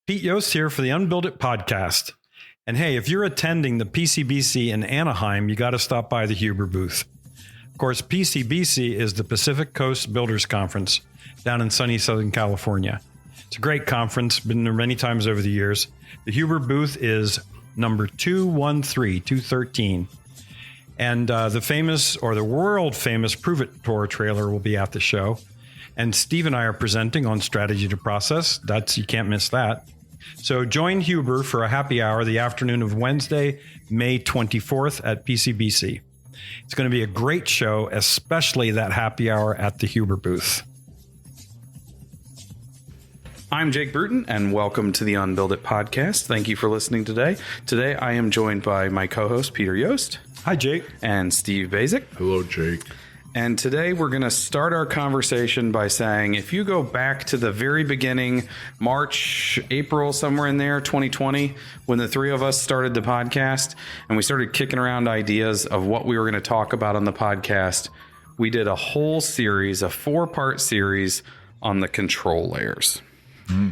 Pete Yost here for the Unbuild It podcast. And hey, if you're attending the PCBC in Anaheim, you got to stop by the Huber booth. Of course, PCBC is the Pacific Coast Builders Conference down in sunny Southern California. It's a great conference, been there many times over the years. The Huber booth is number 213. And the famous, or the world famous Prove It Tour trailer will be at the show. And Steve and I are presenting on Strategy to Process. You can't miss that. So join Huber for a happy hour the afternoon of Wednesday, May 24th at PCBC. It's going to be a great show, especially that happy hour at the Huber booth. I'm Jake Bruton, and welcome to the Unbuild It podcast. Thank you for listening today. Today, I am joined by my co-host, Peter Yost. Hi, Jake. And Steve Basic. Hello, Jake. And today, we're going to start our conversation by saying, if you go back to the very beginning, March, April, somewhere in there, 2020, when the three of us started the podcast, and we started kicking around ideas of what we were going to talk about on the podcast, we did a whole series, a 4-part series on the control layers.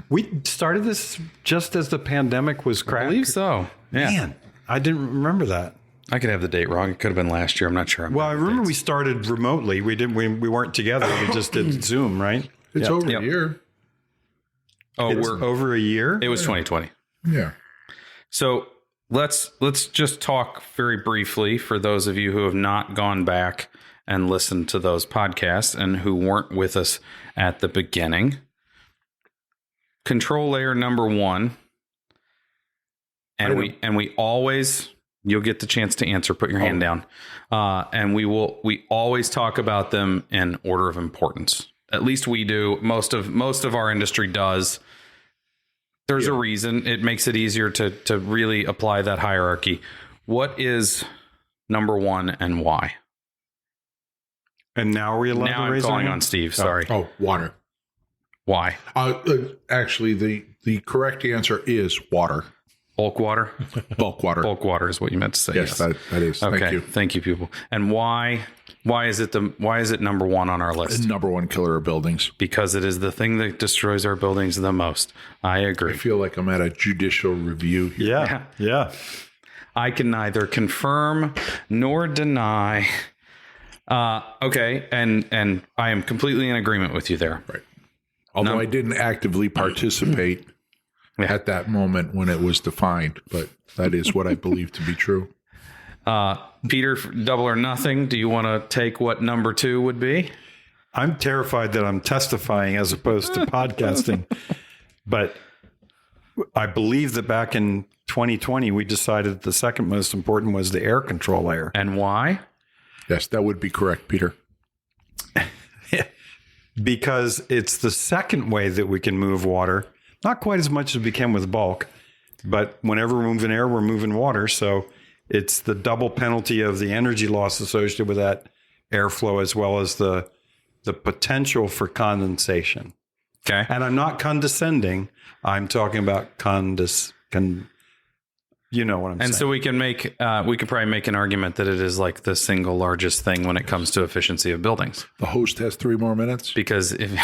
We started this just as the pandemic was cracking. I believe so. Yeah. Man, I didn't remember that. I could have the date wrong. It could have been last year. I'm not sure. Well, I remember we started remotely. We weren't together. We just did Zoom, right? It's over a year. Oh, It's over a year. It was 2020. Yeah. So let's just talk very briefly for those of you who have not gone back and listened to those podcasts and who weren't with us at the beginning. Control layer number 1. And we always, you'll get the chance to answer, put your hand down. And we always talk about them in order of importance. At least we do. Most of our industry does. There's a reason. It makes it easier to really apply that hierarchy. What is number 1 and why? And now we're allowed Now to I'm raise calling our on hand? Steve. Sorry. Oh, water. Why? Actually, the correct answer is water. Bulk water? Bulk water. Bulk water is what you meant to say. Yes, that is. Okay. Thank you. Thank you, people. And why is it number 1 on our list? Number 1 killer of buildings. Because it is the thing that destroys our buildings the most. I I agree. feel like I'm at a judicial review here. Yeah. I can neither confirm nor deny. Okay, and I am completely in agreement with you there. Right. Although I didn't actively participate at that moment when it was defined, but that is what I believe to be true. Peter, double or nothing, do you want to take what number 2 would be? I'm terrified that I'm testifying as opposed to podcasting. But I believe that back in 2020, we decided that the second most important was the air control layer. And why? Yes, that would be correct, Peter. Because it's the second way that we can move water. Not quite as much as we can with bulk, but whenever we're moving air, we're moving water. So it's the double penalty of the energy loss associated with that airflow, as well as the potential for condensation. Okay. And I'm not condescending. I'm talking about you know what I'm saying. And so we could probably make an argument that it is like the single largest thing when it comes to efficiency of buildings. The host has 3 more minutes. Because if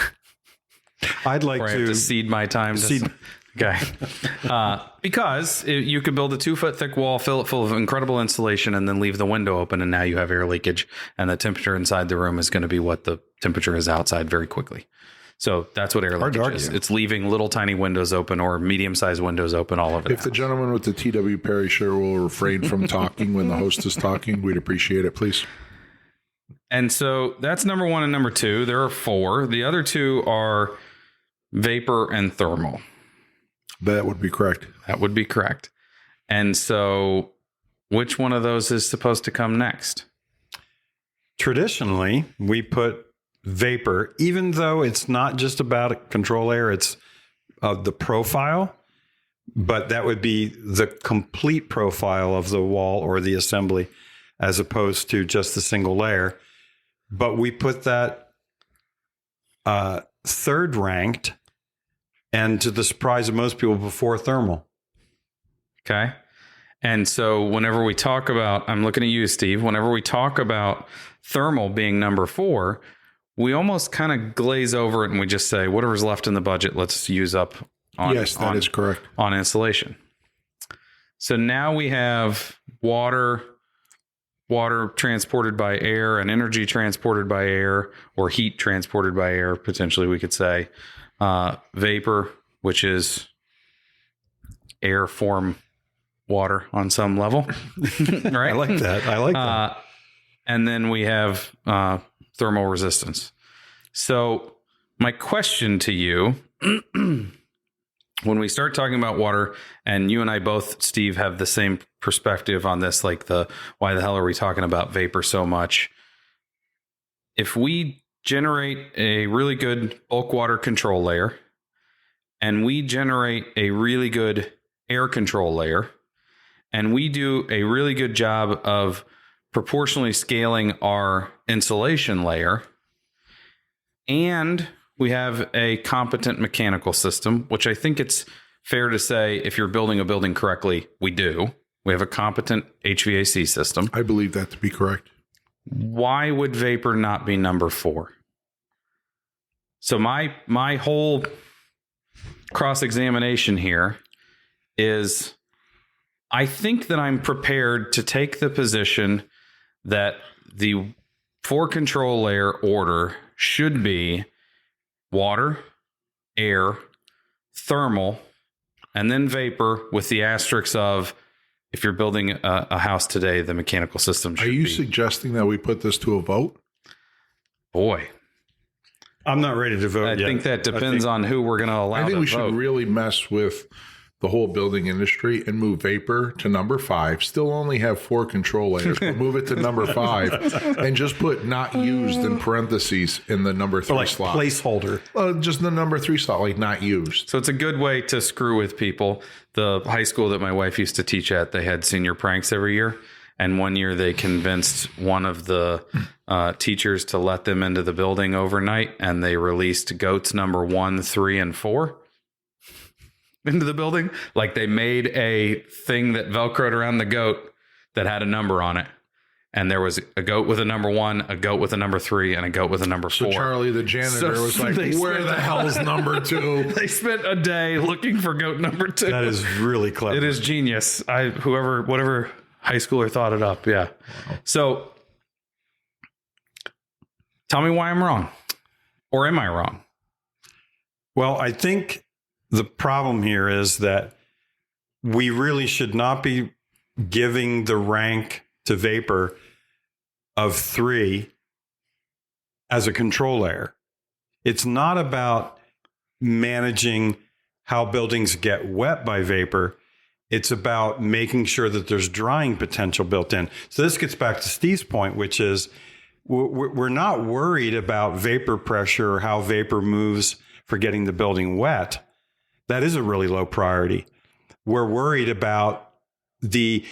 I'd like I have to cede my time. Okay. Because you could build a 2-foot thick wall, fill it full of incredible insulation, and then leave the window open, and now you have air leakage, and the temperature inside the room is going to be what the temperature is outside very quickly. So that's what air leakage is. It's leaving little tiny windows open or medium-sized windows open all over the If the gentleman with the T.W. Perry shirt will refrain from talking when the host is talking, we'd appreciate it, please. And so that's number 1 and number 2. There are 4. The other 2 are vapor and thermal. That would be correct. That would be correct. And so which one of those is supposed to come next? Traditionally, we put vapor, even though it's not just about a control layer, it's the profile, but that would be the complete profile of the wall or the assembly as opposed to just the single layer. But we put that third ranked, and to the surprise of most people, before thermal. Okay. And so whenever we talk about, I'm looking at you, Steve, whenever we talk about thermal being number 4, we almost kind of glaze over it and we just say, whatever's left in the budget, let's use up Yes, that is correct. On insulation. So now we have water transported by air, and energy transported by air, or heat transported by air, potentially we could say. Vapor, which is air form water on some level. Right? I like that. And then we have thermal resistance. So my question to you, when we start talking about water, and you and I both, Steve, have the same perspective on this, like why the hell are we talking about vapor so much? If we generate a really good bulk water control layer, and we generate a really good air control layer, and we do a really good job of proportionally scaling our insulation layer, and we have a competent mechanical system, which I think it's fair to say, if you're building a building correctly, we do. We have a competent HVAC system. I believe that to be correct. Why would vapor not be number 4? So my whole cross-examination here is, I think that I'm prepared to take the position that the 4 control layer order should be water, air, thermal, and then vapor, with the asterisk of, if you're building a house today, the mechanical system should be. Are you suggesting that we put this to a vote? Boy. I'm not ready to vote yet. I think that depends on who we're going to allow to vote. I think we should really mess with the whole building industry and move vapor to number 5. Still only have 4 control layers, but move it to number 5 and just put not used in parentheses in the number 3 slot. Placeholder. Just the number 3 slot, like not used. So it's a good way to screw with people. The high school that my wife used to teach at, they had senior pranks every year. And one year they convinced one of the teachers to let them into the building overnight, and they released goats number 1, 3, and 4 into the building. Like, they made a thing that Velcroed around the goat that had a number on it. And there was a goat with a number 1, a goat with a number 3, and a goat with a number 4. So Charlie, the janitor, was like, where the hell's number 2? They spent a day looking for goat number 2. That is really clever. It is genius. Whatever high schooler thought it up. Yeah. Wow. So tell me why I'm wrong. Or am I wrong? Well, I think the problem here is that we really should not be giving the rank to vapor of 3 as a control layer. It's not about managing how buildings get wet by vapor. It's about making sure that there's drying potential built in. So this gets back to Steve's point, which is we're not worried about vapor pressure or how vapor moves for getting the building wet. That is a really low priority. We're worried about the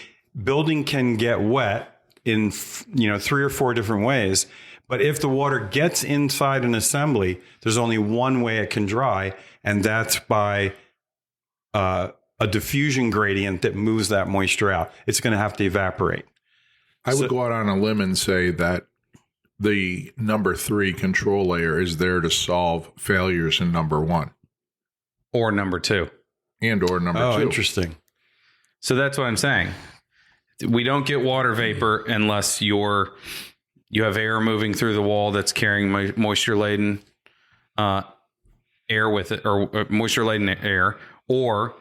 building can get wet in 3 or 4 different ways. But if the water gets inside an assembly, there's only one way it can dry, and that's by a diffusion gradient that moves that moisture out. It's going to have to evaporate. I would go out on a limb and say that the number 3 control layer is there to solve failures in number 1. Or number 2. Or number 2. Oh, interesting. So that's what I'm saying. We don't get water vapor unless you have air moving through the wall that's carrying moisture-laden air with it, or moisture-laden air, or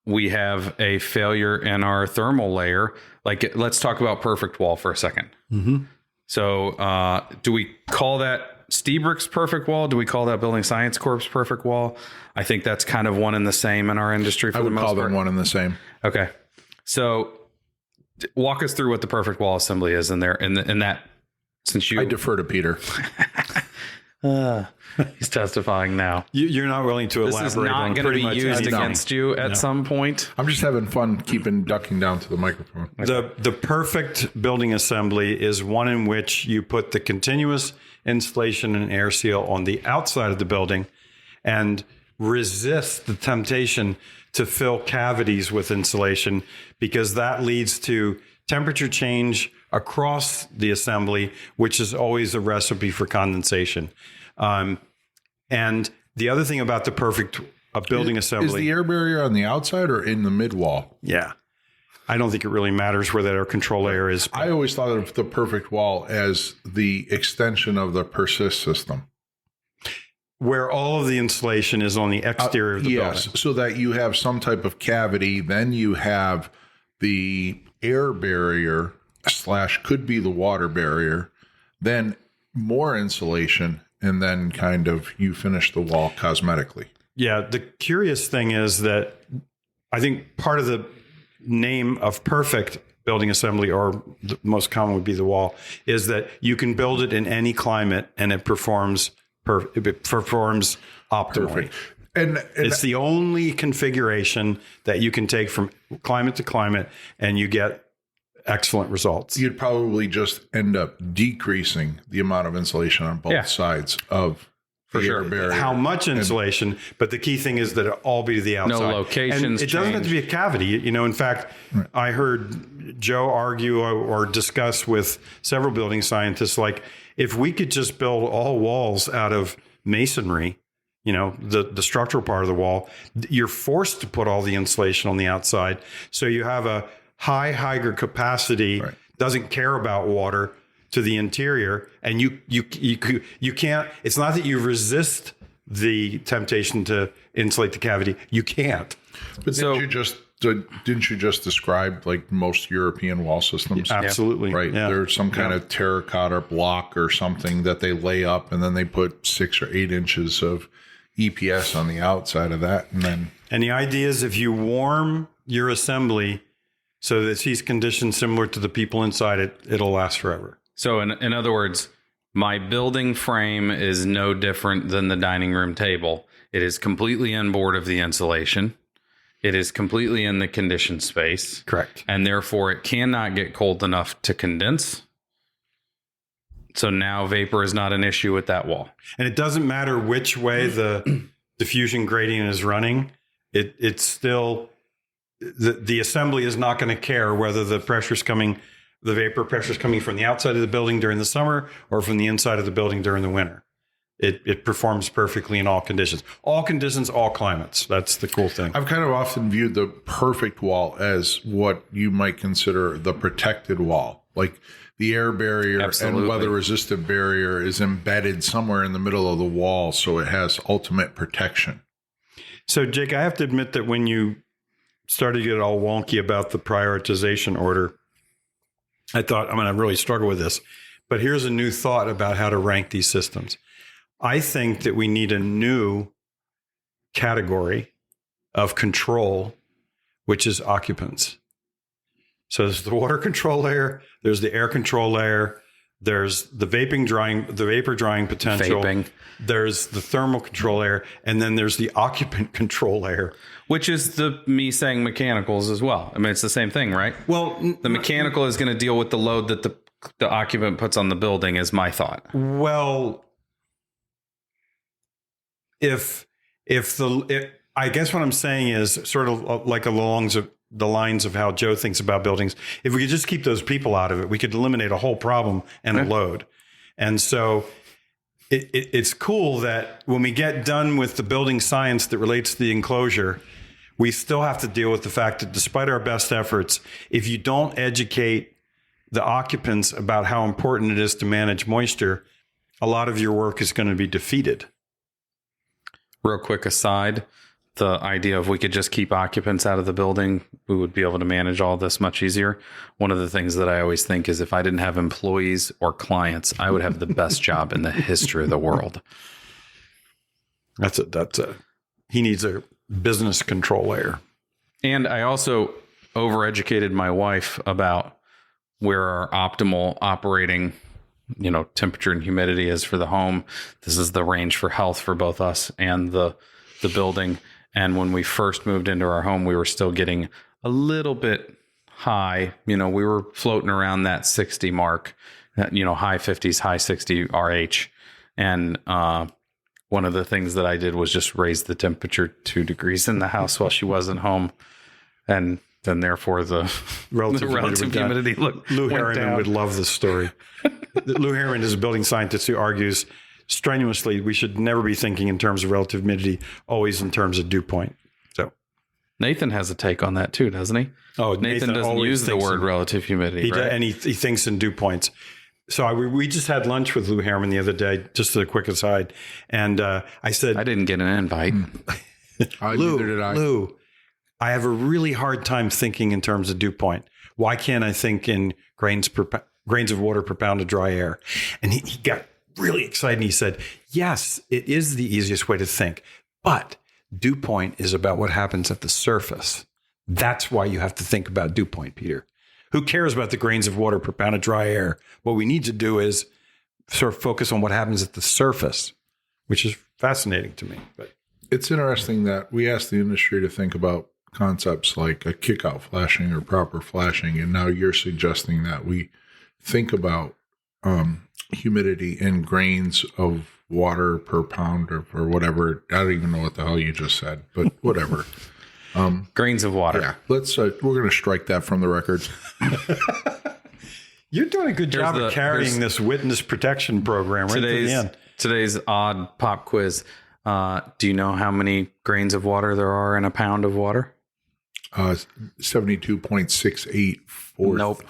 we have a failure in our thermal layer. Like, let's talk about perfect wall for a second. Mm-hmm. So do we call that Stebrick's perfect wall? Do we call that Building Science Corp's perfect wall? I think that's kind of one and the same in our industry for the most part. I would call them one and the same. Okay. So walk us through what the perfect wall assembly is in there. In that, since you... I defer to Peter. He's testifying now. You're not willing to elaborate. This is not going to be used against you at some point. I'm just having fun ducking down to the microphone. The perfect building assembly is one in which you put the continuous insulation and air seal on the outside of the building and resist the temptation to fill cavities with insulation, because that leads to temperature change across the assembly, which is always a recipe for condensation. And the other thing about the perfect a building assembly. Is the air barrier on the outside or in the mid wall? Yeah. I don't think it really matters where that air control layer is. I always thought of the perfect wall as the extension of the persist system. Where all of the insulation is on the exterior of the building. So that you have some type of cavity. Then you have the air barrier / could be the water barrier. Then more insulation. And then kind of you finish the wall cosmetically. Yeah. The curious thing is that I think part of the name of perfect building assembly, or the most common would be the wall, is that you can build it in any climate and it performs optimally. Perfect. And it's the only configuration that you can take from climate to climate and you get excellent results. You'd probably just end up decreasing the amount of insulation on both sides of the air barrier. How much insulation, but the key thing is that it all be to the outside. No locations and it doesn't have to be a cavity. You know, in fact, I heard Joe argue or discuss with several building scientists, like if we could just build all walls out of masonry, you know, the structural part of the wall, you're forced to put all the insulation on the outside. So you have a higher capacity, doesn't care about water to the interior. And you can't, it's not that you resist the temptation to insulate the cavity. You can't. But didn't you just describe like most European wall systems? Absolutely. Right. Yeah. There's some kind of terracotta block or something that they lay up and then they put 6 or 8 inches of EPS on the outside of that. And the idea is if you warm your assembly so that it's conditioned similar to the people inside it, it'll last forever. So in other words, my building frame is no different than the dining room table. It is completely inboard of the insulation. It is completely in the conditioned space. Correct. And therefore, it cannot get cold enough to condense. So now vapor is not an issue with that wall. And it doesn't matter which way the diffusion gradient is running. It's still, the assembly is not going to care whether the vapor pressure is coming from the outside of the building during the summer or from the inside of the building during the winter. It performs perfectly in all conditions, all climates. That's the cool thing. I've kind of often viewed the perfect wall as what you might consider the protected wall. Like the air barrier and weather resistant barrier is embedded somewhere in the middle of the wall. So it has ultimate protection. So Jake, I have to admit that when you started to get all wonky about the prioritization order, I thought, I'm going to really struggle with this. But here's a new thought about how to rank these systems. I think that we need a new category of control, which is occupants. So there's the water control layer, there's the air control layer, there's the vapor drying potential, there's the thermal control layer, and then there's the occupant control layer. Which is me saying mechanicals as well. I mean, it's the same thing, right? Well, the mechanical is going to deal with the load that the occupant puts on the building, is my thought. Well, I guess what I'm saying is sort of like along the lines of how Joe thinks about buildings. If we could just keep those people out of it, we could eliminate a whole problem and a load. And so it's cool that when we get done with the building science that relates to the enclosure, we still have to deal with the fact that despite our best efforts, if you don't educate the occupants about how important it is to manage moisture, a lot of your work is going to be defeated. Real quick aside, the idea of we could just keep occupants out of the building, we would be able to manage all this much easier. One of the things that I always think is if I didn't have employees or clients, I would have the best job in the history of the world. He needs a business control layer. And I also overeducated my wife about where our optimal operating, temperature and humidity is for the home. This is the range for health for both us and the building. And when we first moved into our home, we were still getting a little bit high. We were floating around that 60 mark, high 50s, high 60 RH. And one of the things that I did was just raise the temperature 2 degrees in the house while she wasn't home. And then therefore the relative humidity Lou Harriman would love this story. Lou Harriman is a building scientist who argues strenuously we should never be thinking in terms of relative humidity, always in terms of dew point. So Nathan has a take on that too, doesn't he? Oh, Nathan doesn't always use the thinks word relative humidity, right? and he thinks in dew points. So we just had lunch with Lou Harriman the other day, just as a quick aside. And I said, I didn't get an invite. Neither did I. Lou, I have a really hard time thinking in terms of dew point. Why can't I think in grains of water per pound of dry air? And he got really excited. And he said, yes, it is the easiest way to think. But dew point is about what happens at the surface. That's why you have to think about dew point, Peter. Who cares about the grains of water per pound of dry air? What we need to do is sort of focus on what happens at the surface, which is fascinating to me. But it's interesting that we asked the industry to think about concepts like a kickout flashing or proper flashing, and now you're suggesting that we think about humidity in grains of water per pound or whatever. I don't even know what the hell you just said, but whatever. Grains of water. Yeah, let's. We're going to strike that from the record. You're doing a good job of carrying this witness protection program right to the end. Today's odd pop quiz. Do you know how many grains of water there are in a pound of water? 72.6843. Nope.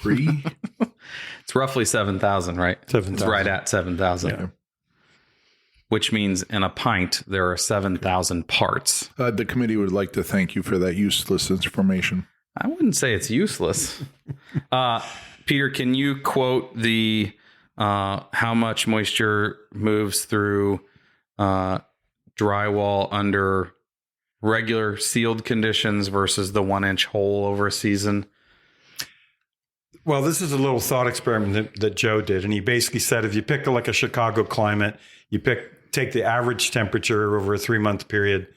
It's roughly 7,000, right? 7,000. It's right at 7,000. Yeah. Which means in a pint, there are 7,000 parts. The committee would like to thank you for that useless information. I wouldn't say it's useless. Peter, can you quote the how much moisture moves through drywall under regular sealed conditions versus the 1-inch hole over a season? Well, this is a little thought experiment that Joe did. And he basically said, if you pick like a Chicago climate, you take the average temperature over a 3-month period,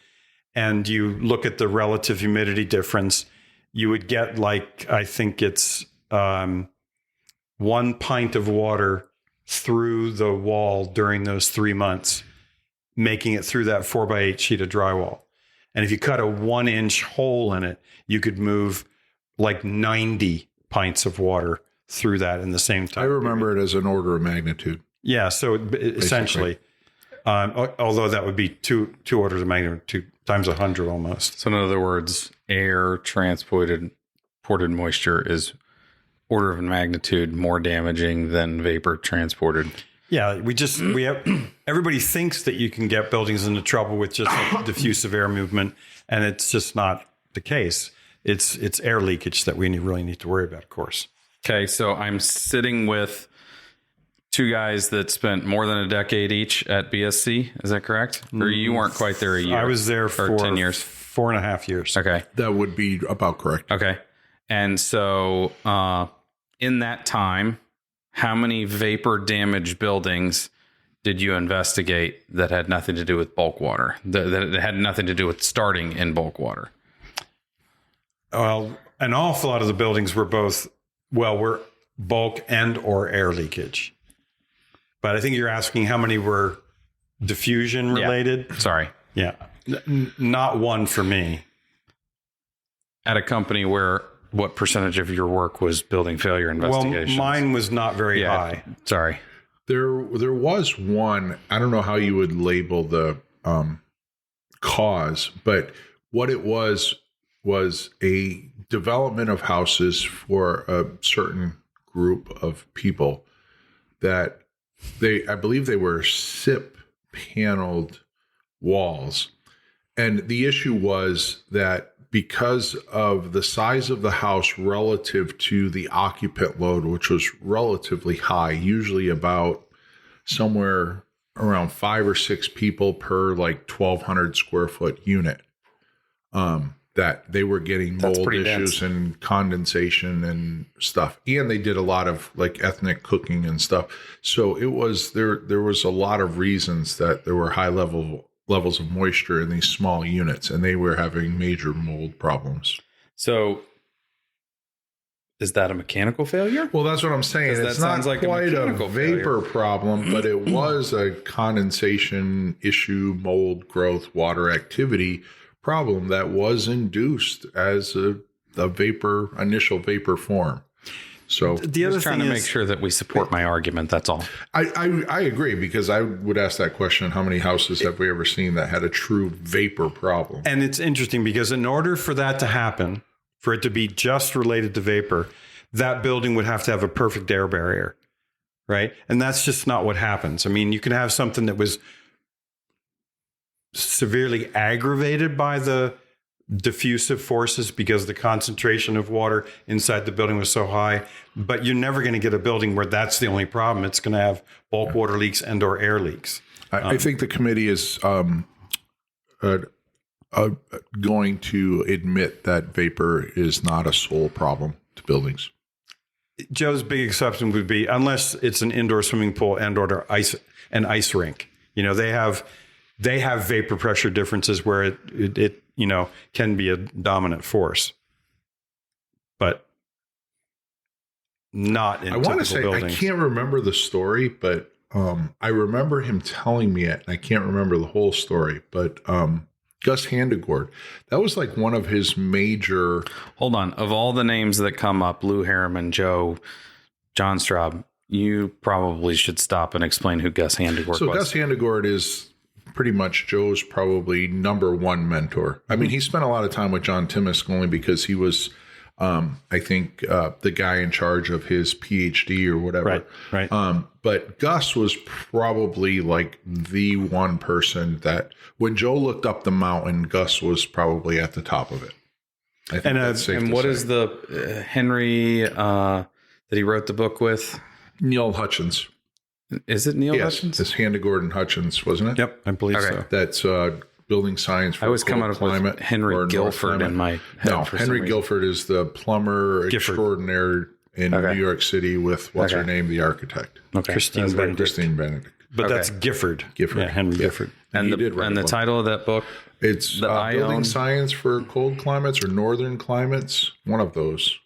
and you look at the relative humidity difference, you would get like, I think it's 1 pint of water through the wall during those 3 months, making it through that 4x8 sheet of drywall. And if you cut a 1-inch hole in it, you could move like 90 pints of water through that in the same time. I remember it as an order of magnitude. Yeah. So essentially, although that would be two orders of magnitude times 100 almost. So in other words, air transported moisture is order of magnitude more damaging than vapor transported. Yeah, we have everybody thinks that you can get buildings into trouble with just like diffusive air movement, and it's just not the case. It's air leakage that we really need to worry about, of course. Okay, so I'm sitting with two guys that spent more than a decade each at BSC. Is that correct? Or you weren't quite there a year? I was there for 10 years. 4.5 years. Okay. That would be about correct. Okay. And so in that time, how many vapor damaged buildings did you investigate that had nothing to do with bulk water, that had nothing to do with starting in bulk water? Well, an awful lot of the buildings were were bulk and or air leakage. But I think you're asking how many were diffusion related. Yeah. Sorry. Yeah. Not one for me. At a company where what percentage of your work was building failure investigations? Well, mine was not very high. Sorry. There was one, I don't know how you would label the cause, but what it was a development of houses for a certain group of people that I believe they were SIP paneled walls. And the issue was that because of the size of the house relative to the occupant load, which was relatively high, usually about somewhere around 5 or 6 people per like 1,200 square foot unit, that they were getting mold issues and condensation and stuff. And they did a lot of like ethnic cooking and stuff. So it was there was a lot of reasons that there were high levels of moisture in these small units, and they were having major mold problems. So is that a mechanical failure? Well, that's what I'm saying. It's not like quite a vapor problem, but it was a condensation issue, mold growth, water activity problem that was induced as a initial vapor form. So The other Just trying thing to is, make sure that we support my argument. That's all. I agree, because I would ask that question: how many houses have we ever seen that had a true vapor problem? and it's interesting because in order for that to happen, for it to be just related to vapor, that building would have to have a perfect air barrier, right? And that's just not what happens. I mean, you can have something that was severely aggravated by the diffusive forces because the concentration of water inside the building was so high, but you're never going to get a building where that's the only problem. It's going to have bulk water leaks and or air leaks. I think the committee is going to admit that vapor is not a sole problem to buildings. Joe's big exception would be unless it's an indoor swimming pool and or an ice rink. You know, they have vapor pressure differences where it you know, can be a dominant force, but not in I want to typical say buildings. I can't remember the story, but I remember him telling me it. And I can't remember the whole story, but Gus Handegord, that was like one of his major. Hold on. Of all the names that come up, Lou Harriman, Joe, John Straub, you probably should stop and explain who Gus Handegord was. So Gus Handegord is pretty much Joe's probably number one mentor. I mean, he spent a lot of time with John Timmisk only because he was, I think, the guy in charge of his PhD or whatever. Right. But Gus was probably like the one person that when Joe looked up the mountain, Gus was probably at the top of it. I think that's safe and to what say. is the Henry that he wrote the book with? Neil Hutchins? Is it Neil Yes, Hutchins? it's Handegord and Hutchins, wasn't it? Yep, I believe Okay. so. That's building science for I was cold coming up climate with Henry or north Guilford climate. in my head. No, for some Henry reason. Guilford is the plumber extraordinaire in Okay. New York City with what's her Okay. name, the architect, Okay. Christine That's right. Benedict. Christine Benedict. But Okay. that's Gifford. Gifford. Yeah, Henry Yeah. Gifford. And He the, did write and a the book. title of that book? It's that I building own? science for cold climates or northern climates. One of those.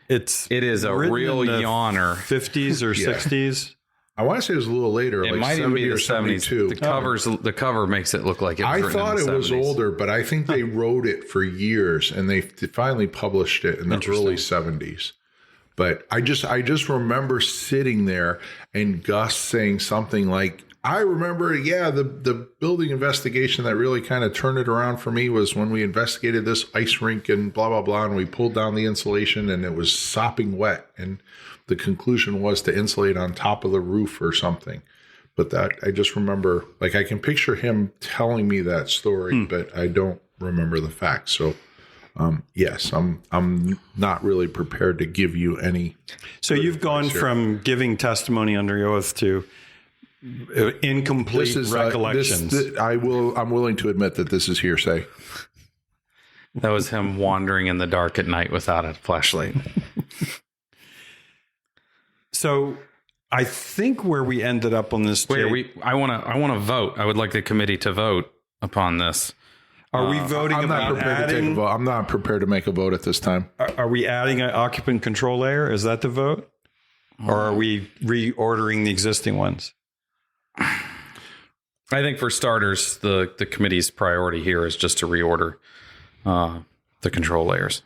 It is a written real in the yawner. 50s or Yeah. 60s. I want to say it was a little later, It like might even 70 be or the 70s. 72. The cover makes it look like it was I written thought in it the was 70s. older, but I think they wrote it for years and they finally published it in the early 70s. But I just remember sitting there and Gus saying something like, I remember, the building investigation that really kind of turned it around for me was when we investigated this ice rink and blah, blah, blah, and we pulled down the insulation and it was sopping wet. And the conclusion was to insulate on top of the roof or something. But that, I just remember, like, I can picture him telling me that story, but I don't remember the facts. So, yes, I'm not really prepared to give you any. So you've gone from giving testimony under oath to incomplete recollections. I'm willing to admit that this is hearsay. That was him wandering in the dark at night without a flashlight. So I think where we ended up on this. I want to vote. I would like the committee to vote upon this. Are we voting I'm not about prepared to take a adding? vote. I'm not prepared to make a vote at this time. Are we adding an occupant control layer? Is that the vote? Or are we reordering the existing ones? I think for starters, the committee's priority here is just to reorder the control layers.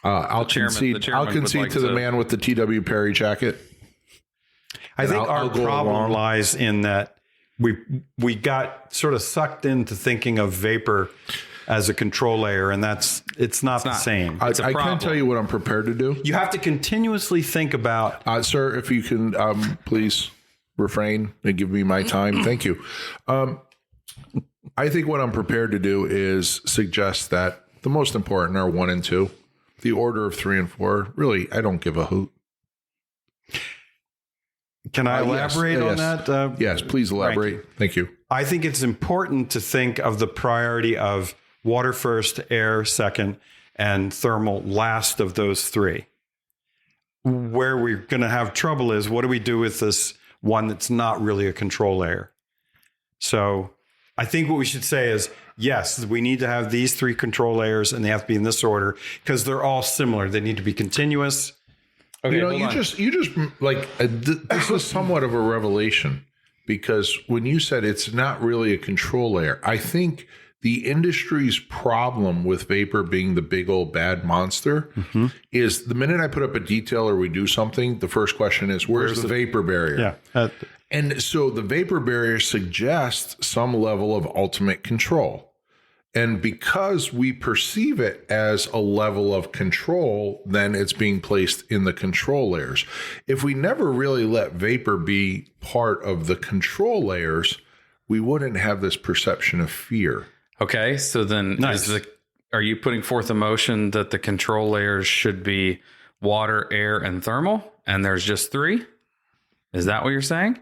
I'll chairman concede. I'll would concede like to the to- man with the T.W. Perry jacket. I think I'll our go problem along. lies in that we got sort of sucked into thinking of vapor as a control layer, and it's not the same. I It's a can problem. tell you what I'm prepared to do, You have to continuously think about. sir. If you can, please refrain and give me my time. Thank you. I think what I'm prepared to do is suggest that the most important are 1 and 2. The order of 3 and 4, really, I don't give a hoot. Can I Yes, elaborate on yes. that? Yes, please elaborate. Thank you. I think it's important to think of the priority of water first, air second, and thermal last of those 3. Where we're going to have trouble is what do we do with this one that's not really a control layer? So I think what we should say is, yes, we need to have these 3 control layers and they have to be in this order because they're all similar. They need to be continuous. Okay, hold you on. just like this is somewhat of a revelation because when you said it's not really a control layer, I think the industry's problem with vapor being the big old bad monster is the minute I put up a detail or we do something, the first question is, where's the vapor barrier? Yeah. And so the vapor barrier suggests some level of ultimate control. And because we perceive it as a level of control, then it's being placed in the control layers. If we never really let vapor be part of the control layers, we wouldn't have this perception of fear. Okay, so then are you putting forth a motion that the control layers should be water, air, and thermal, and there's just 3? Is that what you're saying?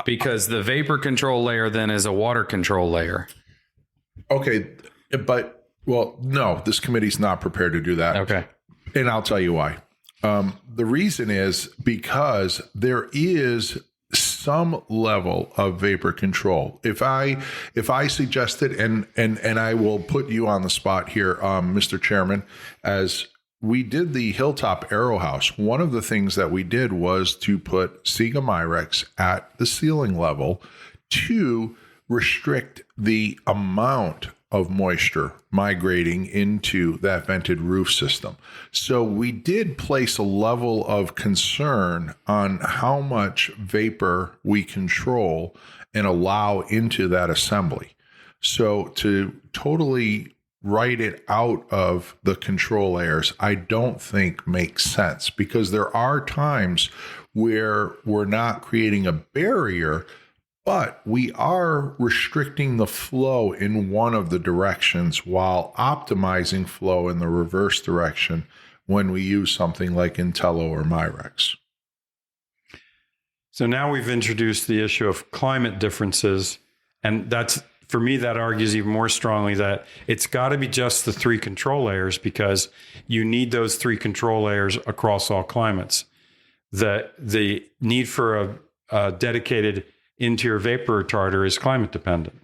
Because the vapor control layer then is a water control layer. Okay, but, well, no, this committee's not prepared to do that. Okay. And I'll tell you why. The reason is because there is some level of vapor control. If I suggested, and I will put you on the spot here, Mr. Chairman, as we did the Hilltop Aero House, one of the things that we did was to put Sega Myrex at the ceiling level to restrict the amount of moisture migrating into that vented roof system. So we did place a level of concern on how much vapor we control and allow into that assembly. So to totally write it out of the control layers, I don't think makes sense, because there are times where we're not creating a barrier, but we are restricting the flow in one of the directions while optimizing flow in the reverse direction when we use something like Intello or Myrex. So now we've introduced the issue of climate differences. And that's, for me, that argues even more strongly that it's got to be just the 3 control layers, because you need those 3 control layers across all climates. The need for a dedicated interior vapor retarder is climate dependent.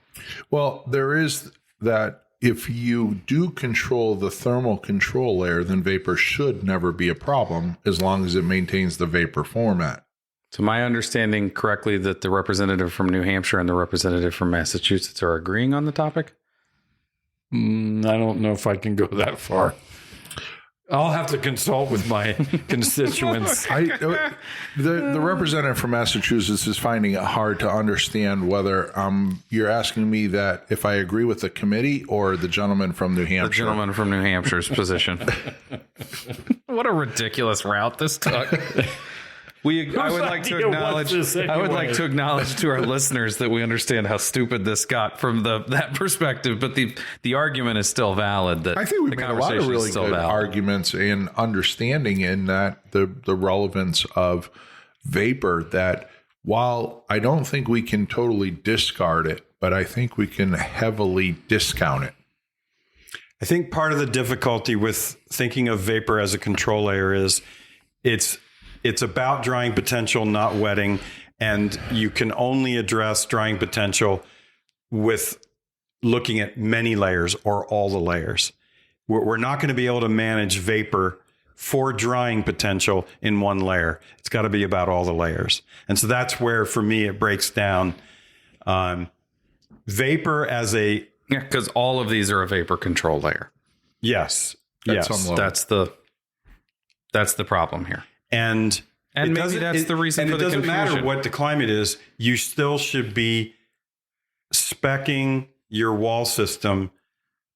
Well, there is that. If you do control the thermal control layer, then vapor should never be a problem as long as it maintains the vapor format. So my understanding correctly that the representative from New Hampshire and the representative from Massachusetts are agreeing on the topic? I don't know if I can go that far. I'll have to consult with my constituents. The representative from Massachusetts is finding it hard to understand whether you're asking me that if I agree with the committee or the gentleman from New Hampshire. The gentleman from New Hampshire's position. What a ridiculous route this took. I would like to acknowledge to our listeners that we understand how stupid this got from that perspective, but the argument is still valid. That I think we made a lot of really good arguments and understanding in that the relevance of vapor, that while I don't think we can totally discard it, but I think we can heavily discount it. I think part of the difficulty with thinking of vapor as a control layer is it's about drying potential, not wetting. And you can only address drying potential with looking at many layers or all the layers. We're not going to be able to manage vapor for drying potential in one layer. It's got to be about all the layers. And so that's where, for me, it breaks down vapor as a... Yeah, because all of these are a vapor control layer. Yes. That's the problem here. And maybe that's the reason for the confusion. And it doesn't matter what the climate is. You still should be speccing your wall system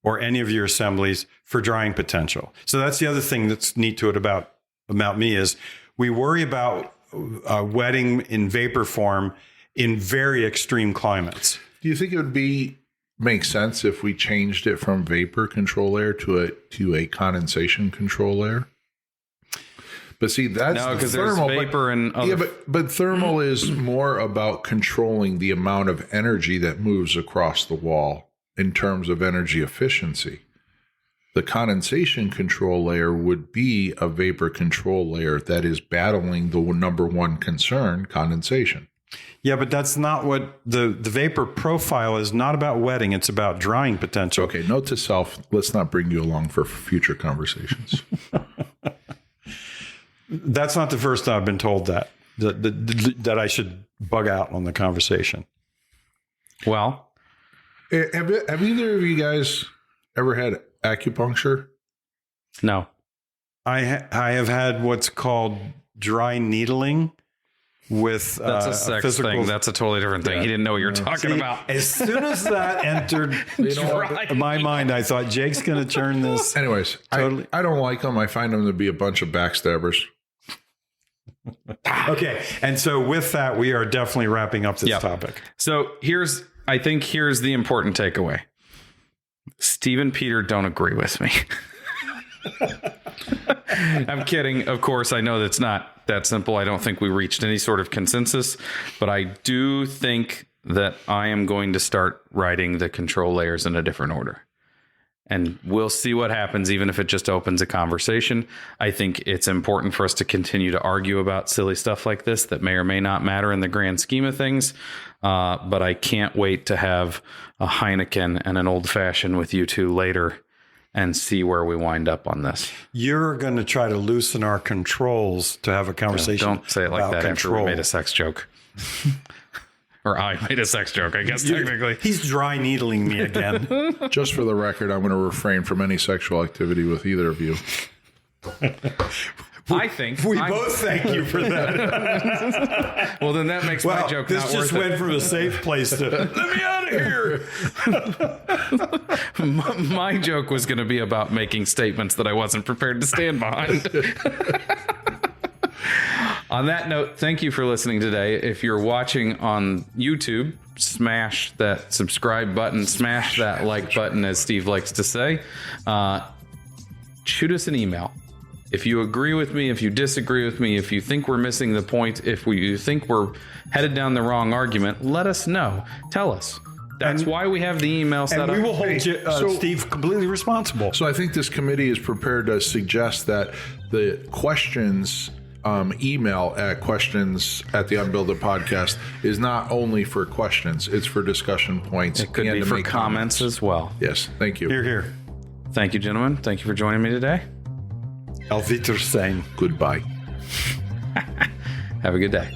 or any of your assemblies for drying potential. So that's the other thing that's neat to it about me is we worry about wetting in vapor form in very extreme climates. Do you think it would make sense if we changed it from vapor control layer to a condensation control layer? But see, that's no, because there's vapor and other... Yeah, but thermal is more about controlling the amount of energy that moves across the wall in terms of energy efficiency. The condensation control layer would be a vapor control layer that is battling the number one concern, condensation. Yeah, but that's not what the vapor profile is. Not about wetting. It's about drying potential. Okay, note to self, let's not bring you along for future conversations. That's not the first time I've been told that I should bug out on the conversation. Well, Have either of you guys ever had acupuncture? No. I have had what's called dry needling with That's a sex physical thing. That's a totally different thing. Yeah. He didn't know what you're talking about. As soon as that entered my mind, I thought Jake's going to turn this. Anyways, Totally. I don't like them. I find them to be a bunch of backstabbers. Okay. And so with that, we are definitely wrapping up this topic. So I think here's the important takeaway. Steve and Peter don't agree with me. I'm kidding. Of course, I know that's not that simple. I don't think we reached any sort of consensus, but I do think that I am going to start writing the control layers in a different order. And we'll see what happens, even if it just opens a conversation. I think it's important for us to continue to argue about silly stuff like this that may or may not matter in the grand scheme of things. But I can't wait to have a Heineken and an old fashioned with you two later and see where we wind up on this. You're going to try to loosen our controls to have a conversation. Don't say it like that after we made a sex joke. Or I made a sex joke, I guess, technically. He's dry needling me again. Just for the record, I'm going to refrain from any sexual activity with either of you. I think we both thank you for that. Well, then that makes my joke not worth it. This just went from a safe place to let me out of here. My joke was going to be about making statements that I wasn't prepared to stand behind. On that note, thank you for listening today. If you're watching on YouTube, smash that subscribe button, smash that like button, as Steve likes to say. Shoot us an email. If you agree with me, if you disagree with me, if you think we're missing the point, you think we're headed down the wrong argument, let us know. Tell us. That's why we have the email set up. And we will hold Steve completely responsible. So I think this committee is prepared to suggest that the questions email at questions@the Podcast is not only for questions, it's for discussion points. It could be for comments as well. Yes. Thank you. Here, here. Thank you, gentlemen. Thank you for joining me today. Auf Wiedersehen. Goodbye. Have a good day.